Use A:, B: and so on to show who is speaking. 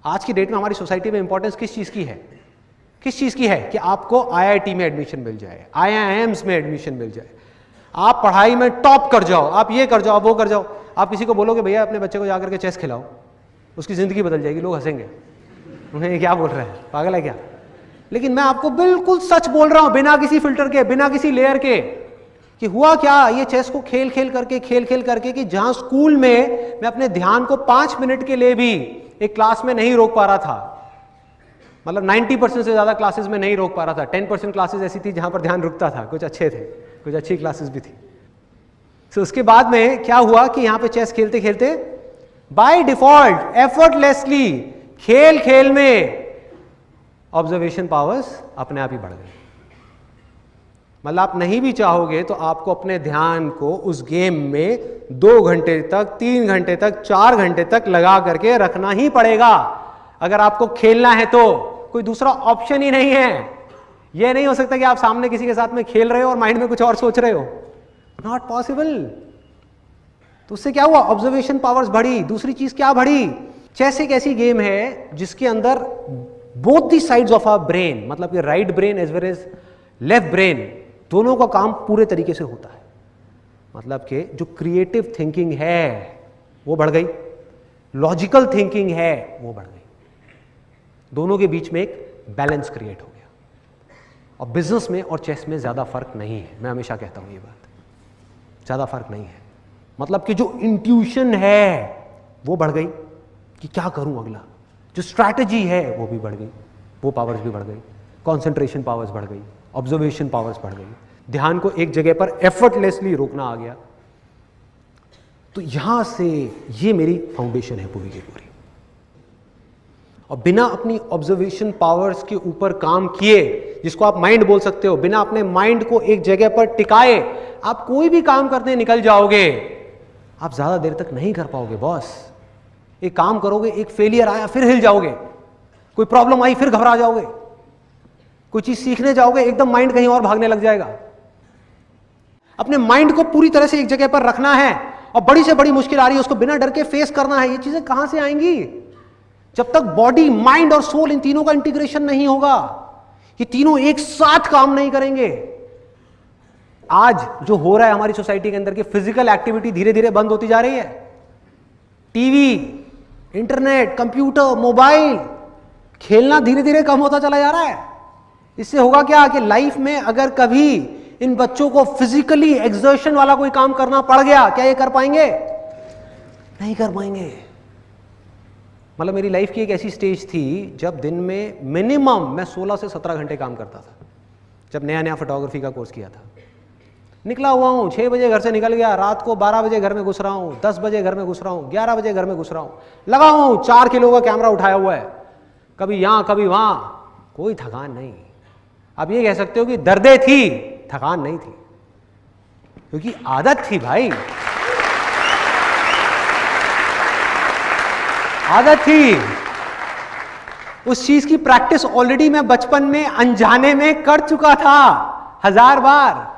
A: आज की डेट में हमारी सोसाइटी में इंपॉर्टेंस किस चीज की है? किस चीज की है? कि आपको आईआईटी में एडमिशन मिल जाए, आईआईएम्स में एडमिशन मिल जाए, आप पढ़ाई में टॉप कर जाओ, आप ये कर जाओ, वो कर जाओ। आप किसी को बोलोगे भैया अपने बच्चे को जाकर के चेस खिलाओ, उसकी जिंदगी बदल जाएगी, लोग हंसेंगे, उन्हें ये क्या बोल रहे हैं, पागल है क्या? लेकिन मैं आपको बिल्कुल सच बोल रहा हूं, बिना किसी फिल्टर के, बिना किसी लेयर के, कि हुआ क्या, ये चेस को खेल खेल करके कि जहां स्कूल में मैं अपने ध्यान को 5 मिनट के लिए भी एक क्लास में नहीं रोक पा रहा था, मतलब 90% से ज्यादा क्लासेस में नहीं रोक पा रहा था, 10% क्लासेस ऐसी थी जहां पर ध्यान रुकता था, कुछ अच्छे थे, कुछ अच्छी क्लासेस भी थी। तो उसके बाद में क्या हुआ कि यहां पे चेस खेलते खेलते बाय डिफॉल्ट एफर्टलेसली खेल खेल में ऑब्जर्वेशन पावर्स अपने आप ही बढ़ गए। मतलब आप नहीं भी चाहोगे तो आपको अपने ध्यान को उस गेम में 2 घंटे तक, 3 घंटे तक, 4 घंटे तक लगा करके रखना ही पड़ेगा अगर आपको खेलना है तो। कोई दूसरा ऑप्शन ही नहीं है। यह नहीं हो सकता कि आप सामने किसी के साथ में खेल रहे हो और माइंड में कुछ और सोच रहे हो, नॉट पॉसिबल। तो उससे क्या हुआ, ऑब्जर्वेशन पावर्स बढ़ी। दूसरी चीज क्या बढ़ी, चेस एक ऐसी गेम है जिसके अंदर both the sides of our brain, मतलब कि right brain as well as left brain, दोनों का काम पूरे तरीके से होता है। मतलब कि जो क्रिएटिव थिंकिंग है वो बढ़ गई, लॉजिकल थिंकिंग है वो बढ़ गई, दोनों के बीच में एक बैलेंस क्रिएट हो गया। और बिजनेस में और चेस में ज्यादा फर्क नहीं है, मैं हमेशा कहता हूं ये बात, ज्यादा फर्क नहीं है। मतलब कि जो इंट्यूशन है वो बढ़ गई कि क्या करूं अगला, जो स्ट्रैटेजी है वो भी बढ़ गई, वो पावर्स भी बढ़ गई, कॉन्सेंट्रेशन पावर्स बढ़ गई, ऑब्जर्वेशन पावर्स बढ़ गई, ध्यान को एक जगह पर एफर्टलेसली रोकना आ गया। तो यहां से ये मेरी फाउंडेशन है पूरी की पूरी। और बिना अपनी ऑब्जर्वेशन पावर्स के ऊपर काम किए, जिसको आप माइंड बोल सकते हो, बिना अपने माइंड को एक जगह पर टिकाए आप कोई भी काम करने निकल जाओगे, आप ज्यादा देर तक नहीं कर पाओगे बॉस। एक काम करोगे, एक फेलियर आया फिर हिल जाओगे, कोई प्रॉब्लम आई फिर घबरा जाओगे, कोई चीज सीखने जाओगे एकदम माइंड कहीं और भागने लग जाएगा। अपने माइंड को पूरी तरह से एक जगह पर रखना है, और बड़ी से बड़ी मुश्किल आ रही है उसको बिना डर के फेस करना है। ये चीजें कहां से आएंगी? जब तक बॉडी, माइंड और सोल, इन तीनों का इंटीग्रेशन नहीं होगा, ये तीनों एक साथ काम नहीं करेंगे। आज जो हो रहा है हमारी सोसाइटी के अंदर की फिजिकल एक्टिविटी धीरे धीरे बंद होती जा रही है। टीवी, इंटरनेट, कंप्यूटर, मोबाइल, खेलना धीरे धीरे कम होता चला जा रहा है। इससे होगा क्या कि लाइफ में अगर कभी इन बच्चों को फिजिकली एक्सर्शन वाला कोई काम करना पड़ गया, क्या ये कर पाएंगे? नहीं कर पाएंगे। मतलब मेरी लाइफ की एक ऐसी स्टेज थी जब दिन में मिनिमम मैं 16 से 17 घंटे काम करता था, जब नया नया फोटोग्राफी का कोर्स किया था। निकला हुआ हूँ, 6 बजे घर से निकल गया, रात को 12 बजे घर में घुस रहा हूँ, 10 बजे घर में घुस रहा हूँ, 11 बजे घर में घुस रहा हूँ, लगा हूँ 4 किलो का कैमरा उठाया हुआ है, कभी यहां कभी वहां, कोई थकान नहीं। आप ये कह सकते हो कि दर्दें थी, थकान नहीं थी, क्योंकि आदत थी भाई, आदत थी। उस चीज की प्रैक्टिस ऑलरेडी मैं बचपन में अनजाने में कर चुका था 1000 बार।